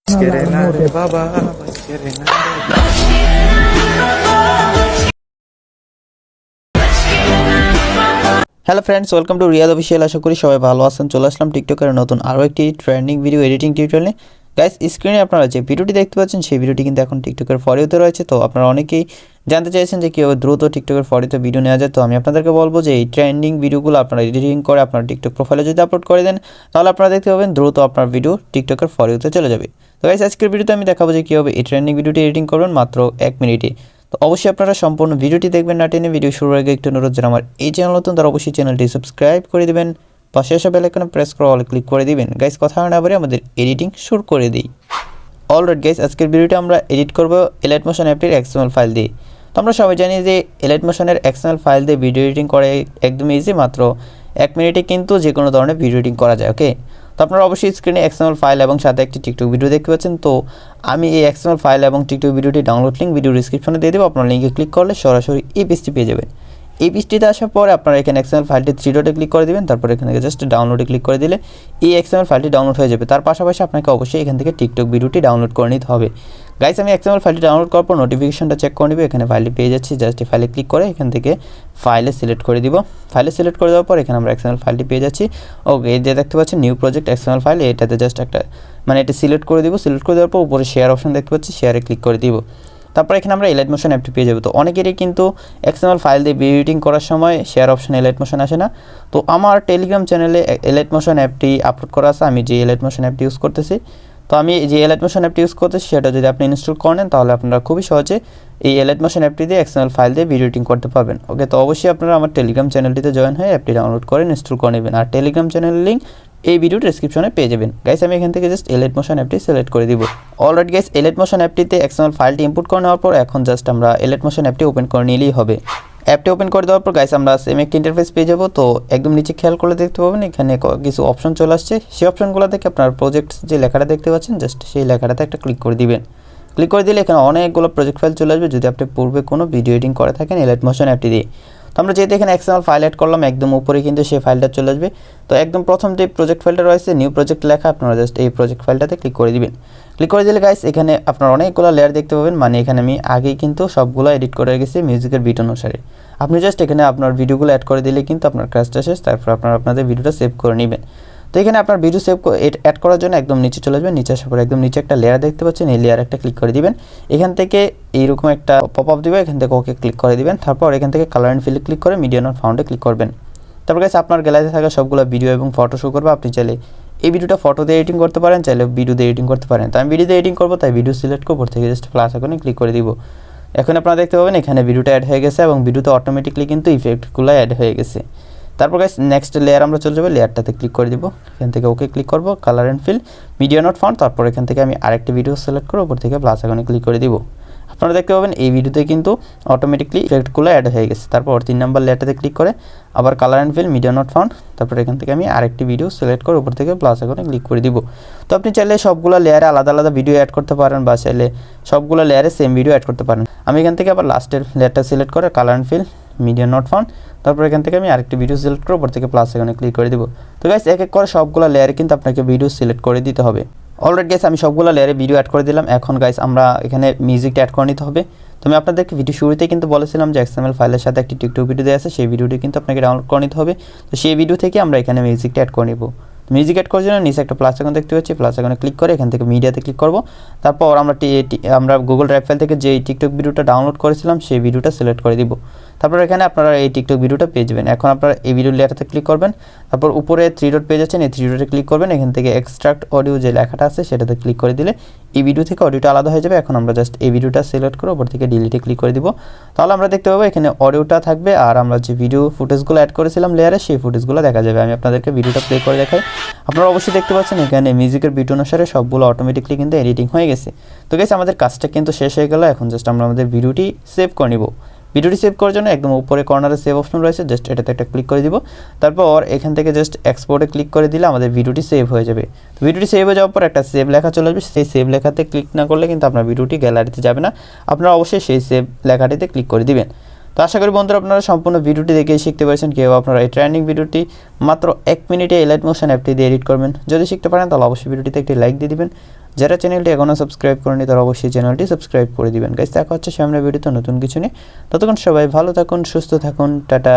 Rehna re baba, Bachke Rehna re. Hello friends, welcome to Riyad official. আশা করি সবাই ভালো আছেন। চলে আসলাম টিকটকের নতুন আরও একটি ট্রেন্ডিং ভিডিও এডিটিং টিউটোরিয়ালে। গাইস, স্ক্রিনে আপনারা যে ভিডিওটি দেখতে পাচ্ছেন সেই ভিডিওটি কিন্তু এখন টিকটকের ফর ইউতে রয়েছে। তো আপনারা অনেকেই জানতে চাইছেন যে কীভাবে দ্রুত টিকটকের ফর ইউতে ভিডিও নেওয়া যায়। তো আমি আপনাদেরকে বলবো যে এই ট্রেন্ডিং ভিডিওগুলো আপনারা এডিটিং করে আপনার টিকটক প্রোফাইলে যদি আপলোড করে দেন তাহলে আপনারা দেখতে পাবেন দ্রুত আপনার ভিডিও টিকটকের ফর ইউতে চলে যাবে। তো গাইস, আজকের ভিডিওতে আমি দেখাবো যে কীভাবে এই ট্রেন্ডিং ভিডিওটি এডিটিং করবেন মাত্র 1 মিনিটে। তো অবশ্যই আপনারা সম্পূর্ণ ভিডিওটি দেখবেন না টেনে। ভিডিও শুরুর আগে একটু অনুরোধ, যারা আমার এই চ্যানেল নতুন তারা অবশ্যই চ্যানেলটি সাবস্ক্রাইব করে দিবেন, পাশে আসা বেল আইকনে প্রেস করে অল ক্লিক করে দিবেন। গাইস, কথা না বলে আমাদের এডিটিং শুরু করে দিই। অলরাইট গাইস, আজকের ভিডিওটা আমরা এডিট করব এলাইট মোশন অ্যাপটির XML ফাইল দিয়ে। তো আমরা সবাই জানি যে এলাইট মোশনের XML ফাইল দিয়ে ভিডিও এডিটিং করে একদম ইজি, মাত্র 1 মিনিটে কিন্তু যে কোনো ধরনের ভিডিও এডিটিং করা যায়। ওকে, তো আপনারা অবশ্যই স্ক্রিনে XML ফাইল এবং সাথে একটি টিকটক ভিডিও দেখতে পাচ্ছেন। তো আমি এই XML ফাইল এবং টিকটক ভিডিওটি ডাউনলোড লিঙ্ক ভিডিও ডিসক্রিপশনে দিয়ে দেবো। আপনারা লিঙ্কে ক্লিক করলে সরাসরি এই পেজটি পেয়ে যাবেন। এই পেজটিতে আসার পরে আপনারা এখানে XML ফাইলটি 3 ডটে ক্লিক করে দেবেন। তারপর এখান থেকে জাস্ট ডাউনলোডে ক্লিক করে দিলে এই XML ফাইলটি ডাউনলোড হয়ে যাবে। তার পাশাপাশি আপনাকে অবশ্যই এখান থেকে টিকটক ভিডিওটি ডাউনলোড করে নিতে হবে। গাইস, আমি XML ফাইলটি ডাউনলোড করার পর নোটিফিকেশনটা চেক করে নিব। এখানে ফাইলটি পেয়ে যাচ্ছি। জাস্ট এই ফাইলে ক্লিক করে এখান থেকে ফাইলে সিলেক্ট করে দিব। ফাইলে সিলেক্ট করে দেওয়ার পর এখানে আমরা XML ফাইলটি পেয়ে যাচ্ছি। ওকে, এই যে দেখতে পাচ্ছেন নিউ প্রজেক্ট XML ফাইল, এটাতে জাস্ট একটা এটা সিলেক্ট করে দিব। সিলেক্ট করে দেওয়ার পর উপরে শেয়ার অপশন দেখতে পাচ্ছি, শেয়ারে ক্লিক করে দিব। তারপর এখানে আমরা এলাইট মোশন অ্যাপটি পেয়ে যাবো। তো অনেকেরই কিন্তু XML ফাইল দিয়ে ভিডিও এডিটিং করার সময় শেয়ার অপশন এলাইট মোশন আসে না। তো আমার টেলিগ্রাম চ্যানেলে এলাইট মোশন অ্যাপটি আপলোড করা আছে। আমি যে এলাইট মোশন অ্যাপটি ইউজ করতেছি, তো আমি যে এলাইট মোশন অ্যাপটি ইউজ করতেছি সেটা যদি আপনি ইনস্টল করে নেন তাহলে আপনারা খুবই সহজে এই এলাইট মোশন অ্যাপটি দিয়ে XML ফাইল দিয়ে ভিডিও এডিটিং করতে পারবেন। ওকে, তো অবশ্যই আপনারা আমার টেলিগ্রাম চ্যানেলটিতে জয়েন হয়ে অ্যাপটি ডাউনলোড করে ইনস্টল করে নেবেন। আর টেলিগ্রাম চ্যানেলের লিঙ্ক এই ভিডিও ডেসক্রিপশনে পেয়ে যাবেন। গাইস, আমি এখান থেকে জাস্ট এলাইট মোশন অ্যাপটি সিলেক্ট করে দিব। অলরেডি গাইস, এলাইট মোশন অ্যাপটিতে XML ফাইলটি ইম্পোর্ট করে নেওয়ার পর এখন জাস্ট আমরা এলাইট মোশন অ্যাপটি ওপেন করে নিলেই হবে। অ্যাপটি ওপেন করে দেওয়ার পর গাইস আমরা সেম একটি ইন্টারফেস পেয়ে যাবো। তো একদম নিচে খেয়াল করে দেখতে পাবেন এখানে কিছু অপশন চলে আসছে। সেই অপশনগুলো থেকে আপনার প্রজেক্ট যে লেখাটা দেখতে পাচ্ছেন জাস্ট সেই লেখাটাতে একটা ক্লিক করে দিবেন। ক্লিক করে দিলে এখানে অনেকগুলো প্রজেক্ট ফাইল চলে আসবে যদি আপনি পূর্বে কোনো ভিডিও এডিটিং করে থাকেন এলাইট মোশন অ্যাপটি দিয়ে। তো আমরা যেহেতু এখানে XML ফাইল অ্যাড করলাম, একদম উপরে কিন্তু সেই ফাইলটা চলে আসবে। তো একদম প্রথম যে প্রজেক্ট ফাইলটা রয়েছে নিউ প্রজেক্ট লেখা, আপনারা জাস্ট এই প্রজেক্ট ফাইলটাতে ক্লিক করে দিবেন। ক্লিক করে দিলে গাইস এখানে আপনারা অনেকগুলো লেয়ার দেখতে পাবেন। এখানে আমি আগেই কিন্তু সবগুলো এডিট করে রেখেছি মিউজিকের বিট অনুসারে। আপনি জাস্ট এখানে আপনার ভিডিওগুলো অ্যাড করে দিলে কিন্তু আপনার কাজটা শেষ। তারপর আপনারা আপনাদের ভিডিওটা সেভ করে নেবেন। তো এখানে আপনার ভিডিও সেভ অ্যাড করার জন্য একদম নিচে চলে আসবেন। নিচে আসার পর একদম নিচে একটা লেয়ার দেখতে পাচ্ছেন, এই লেয়ার একটা ক্লিক করে দিবেন। এখান থেকে এইরকম একটা পপ আপ দিবে, এখান থেকে ওকে ক্লিক করে দিবেন। তারপর এখান থেকে কালার অ্যান্ড ফিলে ক্লিক করে মিডিয়া নট ফাউন্ডে ক্লিক করবেন। তারপর গাইস আপনার গ্যালারিতে থাকা সবগুলো ভিডিও এবং ফটো শো করবে। আপনি চাইলে এই ভিডিওটা ফটো দিয়ে এডিটিং করতে পারেন, চাইলে ভিডিও দিয়ে এডিটিং করতে পারেন। তো আমি ভিডিও দিয়ে এডিটিং করবো, তাই ভিডিও সিলেক্ট করবো, থেকে জাস্ট প্লাস আইকনে ক্লিক করে দিব। এখন আপনারা দেখতে পাবেন এখানে ভিডিওটা অ্যাড হয়ে গেছে এবং ভিডিওতে অটোমেটিকলি কিন্তু ইফেক্টগুলো অ্যাড হয়ে গেছে। তারপর গাইস নেক্সট লেয়ার আমরা চলে যাবো, লেয়ারটাতে ক্লিক করে দিব। এখান থেকে ওকে ক্লিক করবো, colour and fill media not found. তারপর এখান থেকে আমি আরেকটি ভিডিও সিলেক্ট করে উপর থেকে প্লাস আইকনে ক্লিক করে দিব। আপনারা দেখতে পাবেন এই ভিডিওতে কিন্তু অটোমেটিকলি ইফেক্টগুলো অ্যাড হয়ে গেছে। তারপর 3 নম্বর লেয়ারটাতে ক্লিক করে আবার colour and fill media not found. তারপর এখান থেকে আমি আরেকটি ভিডিও সিলেক্ট করে উপর থেকে প্লাস আইকনে ক্লিক করে দিব। তো আপনি চাইলে সবগুলো লেয়ারে আলাদা আলাদা ভিডিও অ্যাড করতে পারেন বা চাইলে সবগুলো লেয়ারে সেম ভিডিও অ্যাড করতে পারেন। আমি এখান থেকে আবার লাস্টের লেয়ারটা সিলেক্ট করে colour and fill media not found. তারপর এখান থেকে আমি আরেকটি ভিডিও সিলেক্ট করে উপর থেকে প্লাস আইকনে ক্লিক করে দিব। তো গাইস এক এক করে সবগুলো লেয়ারে কিন্তু আপনাকে ভিডিও সিলেক্ট করে দিতে হবে। অলরেডি গাইস আমি সবগুলো লেয়ারে ভিডিও অ্যাড করে দিলাম। এখন গাইস আমরা এখানে মিউজিকটা অ্যাড করে নিতে হবে। তো আমি আপনাদেরকে ভিডিও শুরুতে কিন্তু বলেছিলাম যে XML ফাইলের সাথে একটি টিকটক ভিডিও দেওয়া আছে, সেই ভিডিওটি কিন্তু আপনাকে ডাউনলোড করে নিতে হবে। তো সেই ভিডিও থেকে আমরা এখানে মিউজিকটা অ্যাড করে নেব। মিউজিক অ্যাড করার জন্য নিচে একটা প্লাস আইকন দেখতে পাচ্ছি, প্লাস আইকনে ক্লিক করে এখান থেকে মিডিয়াতে ক্লিক করব। তারপর আমরা গুগল ড্রাইভ ফাইল থেকে যে টিকটক ভিডিওটা ডাউনলোড করেছিলাম সেই ভিডিওটা সিলেক্ট করে দিব। তারপর এখানে আপনারা এই টিকটক ভিডিওটা পেয়ে যাবেন। এখন আপনারা এই ভিডিও লেয়ারটাতে ক্লিক করবেন। তারপর উপরে 3 ডট পেয়ে যাচ্ছেন, এই 3 ডটে ক্লিক করবেন। এখান থেকে এক্সট্রাক্ট অডিও যে লেখাটা আছে সেটাতে ক্লিক করে দিলে এই ভিডিও থেকে অডিওটা আলাদা হয়ে যাবে। এখন আমরা জাস্ট এই ভিডিওটা সিলেক্ট করে উপর থেকে ডিলিটে ক্লিক করে দিব। তাহলে আমরা দেখতে পাবো এখানে অডিওটা থাকবে আর আমরা যে ভিডিও ফুটেজগুলো অ্যাড করেছিলাম লেয়ারে সেই ফুটেজগুলো দেখা যাবে। আমি আপনাদেরকে ভিডিওটা প্লে করে দেখাই। আপনারা অবশ্যই দেখতে পাচ্ছেন এখানে মিউজিকের বিট অনুসারে সবগুলো অটোমেটিকলি কিন্তু এডিটিং হয়ে গেছে। তো গাইস আমাদের কাজটা কিন্তু শেষ হয়ে গেল। এখন জাস্ট আমরা আমাদের ভিডিওটি সেভ করে নিব। ভিডিওটি সেভ করার জন্য একদম উপরে কর্নারে সেভ অপশন রয়েছে, জাস্ট এটাতে একটা ক্লিক করে দিব। তারপর এখান থেকে জাস্ট এক্সপোর্টে ক্লিক করে দিলে আমাদের ভিডিওটি সেভ হয়ে যাবে। তো ভিডিওটি সেভ হয়ে যাওয়ার পর একটা সেভ লেখা চলে আসবে, সেই সেভ লেখাতে ক্লিক না করলে কিন্তু আপনার ভিডিওটি গ্যালারিতে যাবে না। আপনারা অবশ্যই সেই সেভ লেখাটিতে ক্লিক করে দিবেন। তো আশা করি বন্ধুরা আপনারা সম্পূর্ণ ভিডিওটি দেখে শিখতে পেরেছেন কীভাবে আপনারা এই ট্রেনিং ভিডিওটি মাত্র 1 মিনিটে এলাইট মোশন অ্যাপটি দিয়ে এডিট করবেন। যদি শিখতে পারেন তাহলে অবশ্যই ভিডিওটিতে একটি লাইক দিয়ে দিবেন। যারা চ্যানেলটি এখনও সাবস্ক্রাইব করেনি তারা অবশ্যই চ্যানেলটি সাবস্ক্রাইব করে দিবেন গাইস। দেখা হচ্ছে সামনের ভিডিওতে নতুন কিছু নিয়ে। ততক্ষণ সবাই ভালো থাকুন, সুস্থ থাকুন, টাটা।